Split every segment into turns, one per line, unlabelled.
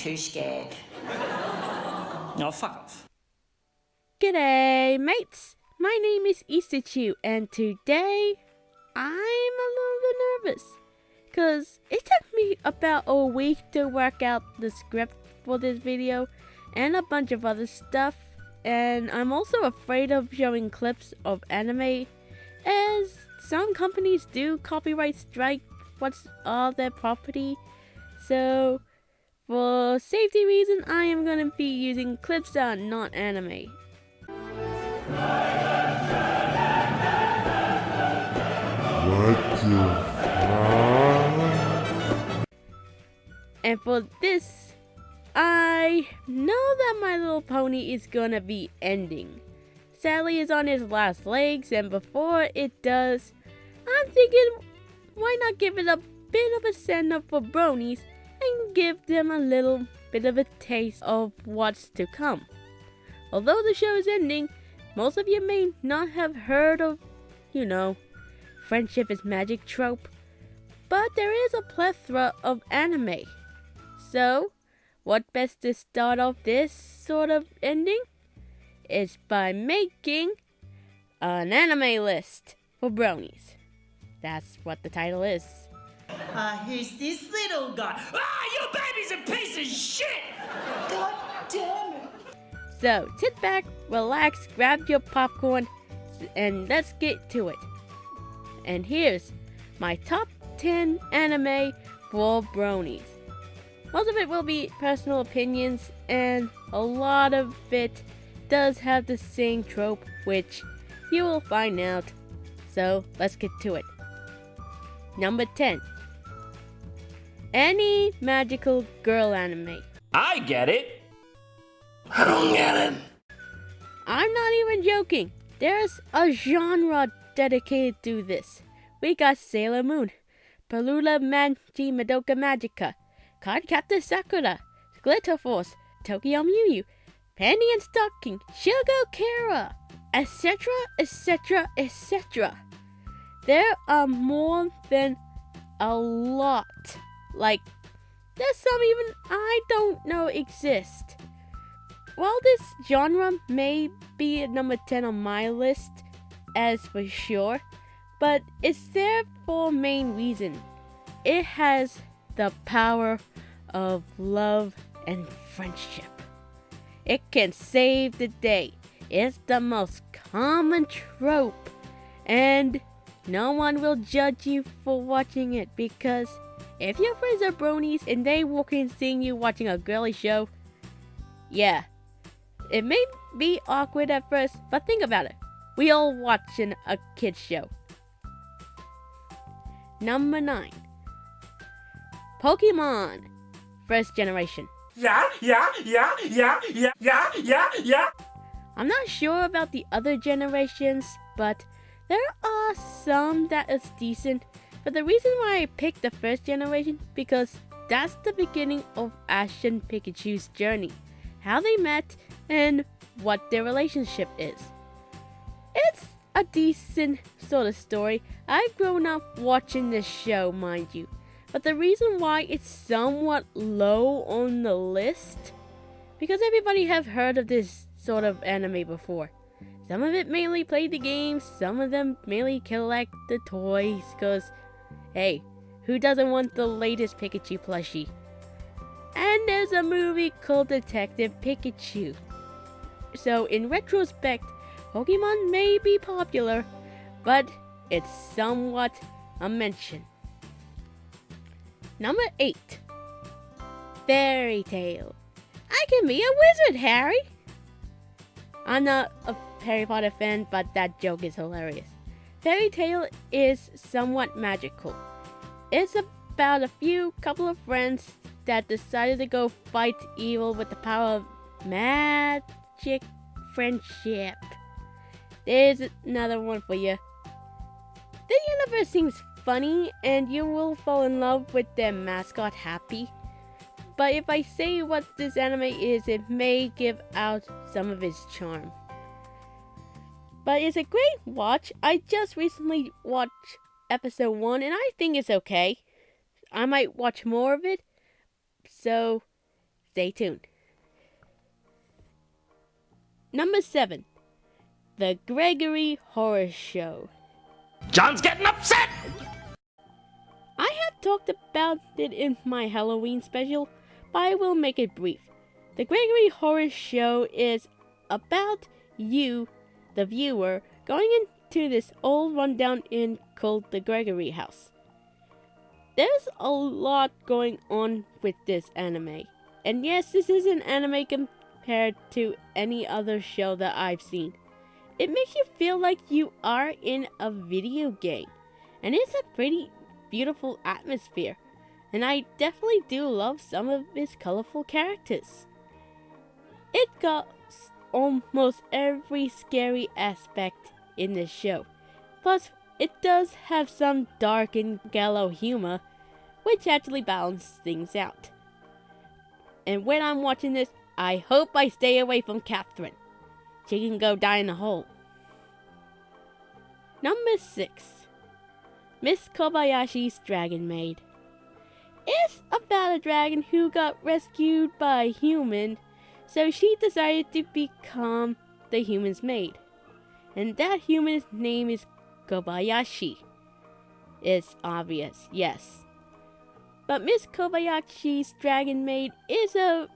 too scared.
No, fuck off.
G'day, mates. My name is Isachu, and today I'm a little bit nervous. Because it took me about a week to work out the script for this video and a bunch of other stuff. And I'm also afraid of showing clips of anime, as some companies do copyright strike what's all their property. So, for safety reasons, I am going to be using clips that are not anime.
What the fuck?
And for this, I know that My Little Pony is gonna be ending. Sadly, it's on his last legs, and before it does, I'm thinking, why not give it a bit of a send-up for Bronies and give them a little bit of a taste of what's to come. Although the show is ending, most of you may not have heard of, friendship is magic trope, but there is a plethora of anime. So, what best to start off this sort of ending is by making an anime list for Bronies. That's what the title is.
Who's this little guy? Your baby's a piece of shit! God damn it!
So, sit back, relax, grab your popcorn, and let's get to it. And here's my top 10 anime for Bronies. Most of it will be personal opinions, and a lot of it does have the same trope, which you will find out. So, let's get to it. Number 10. Any magical girl anime.
I get it. I don't get it.
I'm not even joking. There's a genre dedicated to this. We got Sailor Moon, Palula Magi Madoka Magica, Cardcaptor Sakura, Glitter Force, Tokyo Mew, Panty and Stocking, Shugo Kara, etc., etc., etc. There are more than a lot. Like, there's some even I don't know exist. While this genre may be at number 10 on my list, as for sure, but it's there for a main reason. It has the power of love and friendship. It can save the day. It's the most common trope, and no one will judge you for watching it, because if your friends are Bronies and they walk in seeing you watching a girly show, yeah, it may be awkward at first, but think about it. We all watching a kid's show. Number 9. Pokemon. First generation.
Yeah.
I'm not sure about the other generations, but there are some that is decent. But the reason why I picked the first generation, because that's the beginning of Ash and Pikachu's journey. How they met, and what their relationship is. It's a decent sort of story. I've grown up watching this show, mind you. But the reason why it's somewhat low on the list, because everybody have heard of this sort of anime before. Some of it mainly played the games, some of them mainly collect the toys, because, hey, who doesn't want the latest Pikachu plushie? And there's a movie called Detective Pikachu. So in retrospect, Pokemon may be popular, but it's somewhat a mention. Number 8. Fairy Tail. I can be a wizard, Harry! I'm not a Harry Potter fan, but that joke is hilarious. Fairy Tail is somewhat magical. It's about a couple of friends that decided to go fight evil with the power of magic friendship. There's another one for you. The universe seems funny, and you will fall in love with their mascot, Happy. But if I say what this anime is, it may give out some of its charm. But it's a great watch. I just recently watched episode 1, and I think it's okay. I might watch more of it. So, stay tuned. Number 7. The Gregory Horror Show.
John's getting upset!
I have talked about it in my Halloween special, but I will make it brief. The Gregory Horror Show is about you, the viewer, going into this old rundown inn called the Gregory House. There's a lot going on with this anime. And yes, this is an anime compared to any other show that I've seen. It makes you feel like you are in a video game. And it's a pretty beautiful atmosphere. And I definitely do love some of its colorful characters. It got almost every scary aspect in this show. Plus, it does have some dark and gallow humor, which actually balances things out. And when I'm watching this, I hope I stay away from Catherine. She can go die in a hole. Number 6. Miss Kobayashi's Dragon Maid. It's about a dragon who got rescued by a human, so she decided to become the human's maid. And that human's name is Kobayashi. It's obvious, yes. But Miss Kobayashi's Dragon Maid is a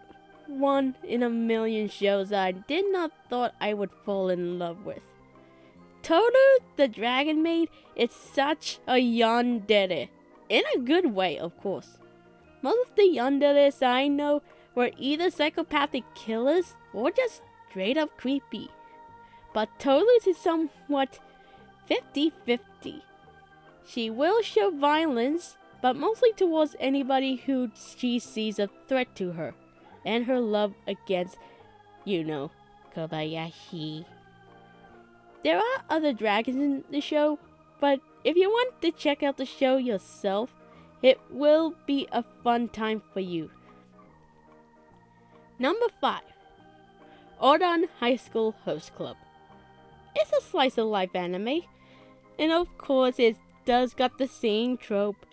one in a million shows I did not thought I would fall in love with. Toru the Dragon Maid is such a yandere. In a good way, of course. Most of the yanderes I know were either psychopathic killers or just straight up creepy. But Toru's is somewhat 50-50. She will show violence, but mostly towards anybody who she sees a threat to her, and her love against, Kobayashi. There are other dragons in the show, but if you want to check out the show yourself, it will be a fun time for you. Number 5. Oran High School Host Club. It's a slice of life anime, and of course it does got the same trope,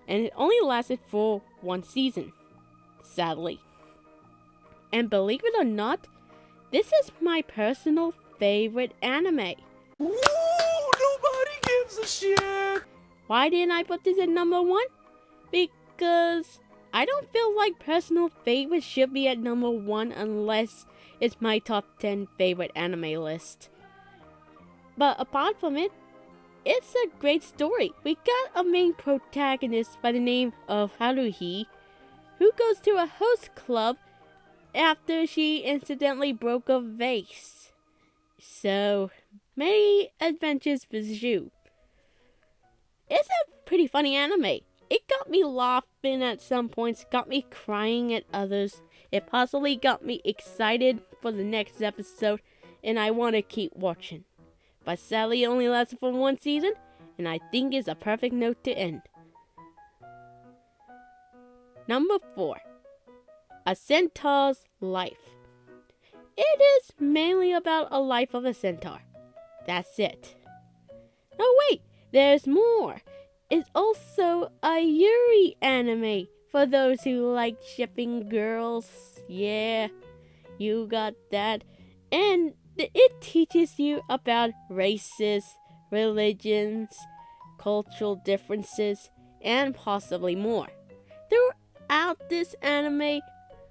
and it only lasted for one season, sadly. And believe it or not, this is my personal favorite anime.
Ooh, nobody gives a shit!
Why didn't I put this at number 1? Because I don't feel like personal favorites should be at number 1 unless it's my top 10 favorite anime list. But apart from it, it's a great story. We got a main protagonist by the name of Haruhi, who goes to a host club after she incidentally broke a vase. So, many adventures ensue. It's a pretty funny anime. It got me laughing at some points, got me crying at others. It possibly got me excited for the next episode, and I want to keep watching. But sadly, it only lasted for one season, and I think it's a perfect note to end. Number 4. A Centaur's Life. It is mainly about a life of a centaur. That's it. Oh wait, there's more. It's also a Yuri anime for those who like shipping girls. Yeah, you got that. And it teaches you about races, religions, cultural differences, and possibly more. Throughout this anime,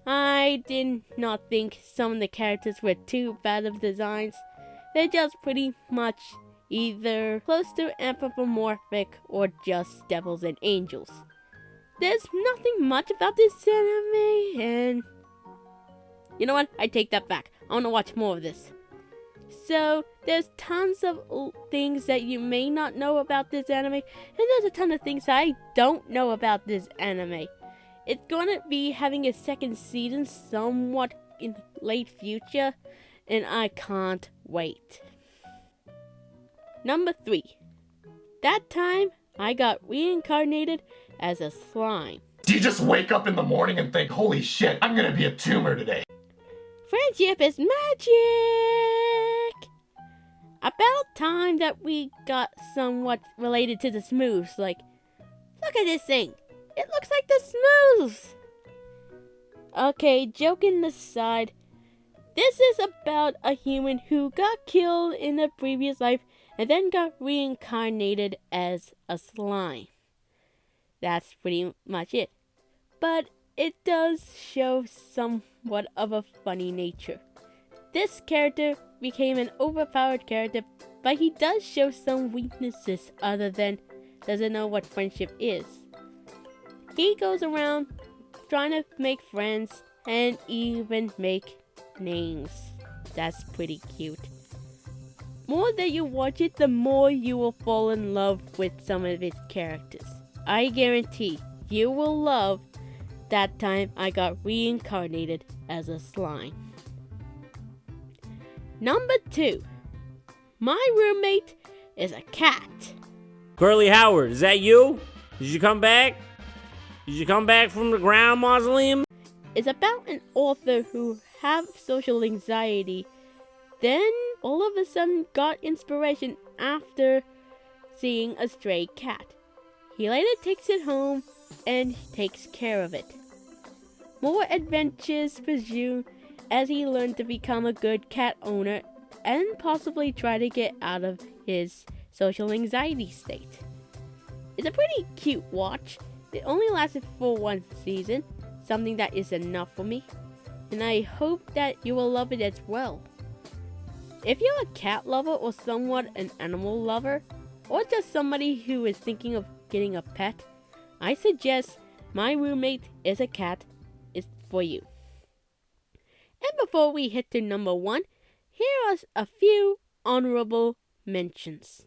I did not think some of the characters were too bad of designs. They're just pretty much either close to anthropomorphic or just devils and angels. There's nothing much about this anime, and you know what? I take that back. I want to watch more of this. So, there's tons of things that you may not know about this anime, and there's a ton of things I don't know about this anime. It's gonna be having a second season somewhat in the late future, and I can't wait. Number 3. That time, I got reincarnated as a slime.
Do you just wake up in the morning and think, holy shit, I'm gonna be a tumor today?
Friendship is magic! About time that we got somewhat related to the smooths. Like, look at this thing. It looks like the smooths. Okay, joking aside, this is about a human who got killed in a previous life and then got reincarnated as a slime. That's pretty much it. But it does show somewhat of a funny nature. This character became an overpowered character, but he does show some weaknesses other than doesn't know what friendship is. He goes around trying to make friends and even make names. That's pretty cute. More that you watch it, the more you will fall in love with some of its characters. I guarantee you will love that time I got reincarnated as a slime. Number 2. My roommate is a cat.
Curly Howard, is that you? Did you come back? Did you come back from the ground mausoleum?
It's about an author who have social anxiety, then all of a sudden got inspiration after seeing a stray cat. He later takes it home and takes care of it. More adventures pursue as he learned to become a good cat owner and possibly try to get out of his social anxiety state. It's a pretty cute watch. It only lasted for 1 season, something that is enough for me, and I hope that you will love it as well. If you're a cat lover or somewhat an animal lover, or just somebody who is thinking of getting a pet, I suggest My Roommate is a Cat is for you. And before we hit to number 1, here are a few honorable mentions.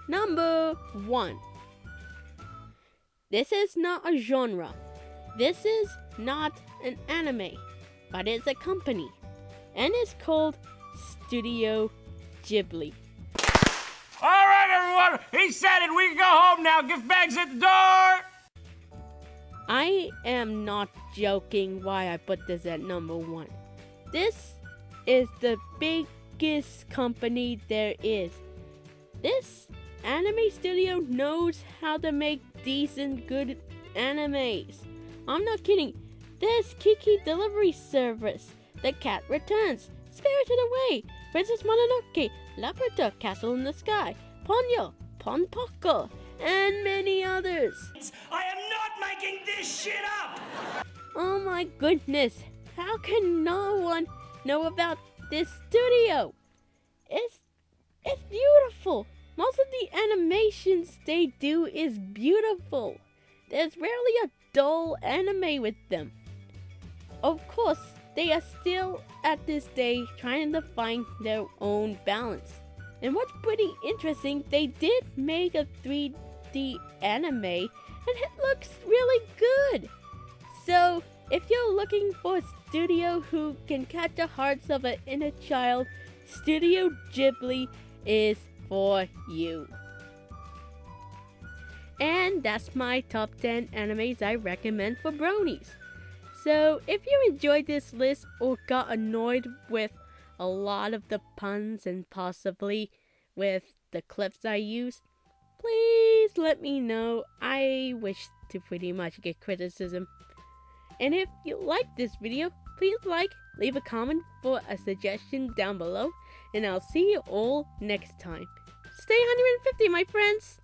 Number 1. This is not a genre. This is not an anime, but it's a company, and it's called Studio Ghibli.
All right, everyone, he said it. We can go home now. Gift bags at the door.
I am not joking why I put this at number 1. This is the biggest company there is. This anime studio knows how to make decent, good animes. I'm not kidding. There's Kiki Delivery Service, The Cat Returns, Spirited Away, Princess Mononoke, Laputa, Castle in the Sky, Ponyo, Ponpoko, and many others.
I am not making this shit up!
Oh my goodness, how can no one know about this studio? It's beautiful. Most of the animations they do is beautiful. There's rarely a dull anime with them. Of course, they are still at this day trying to find their own balance. And what's pretty interesting, they did make a 3D anime and it looks really good. So, if you're looking for a studio who can catch the hearts of an inner child, Studio Ghibli is for you. And that's my top 10 animes I recommend for Bronies. So if you enjoyed this list or got annoyed with a lot of the puns and possibly with the clips I use, please let me know. I wish to pretty much get criticism. And if you like this video, please leave a comment for a suggestion down below, and I'll see you all next time. Stay 150, my friends!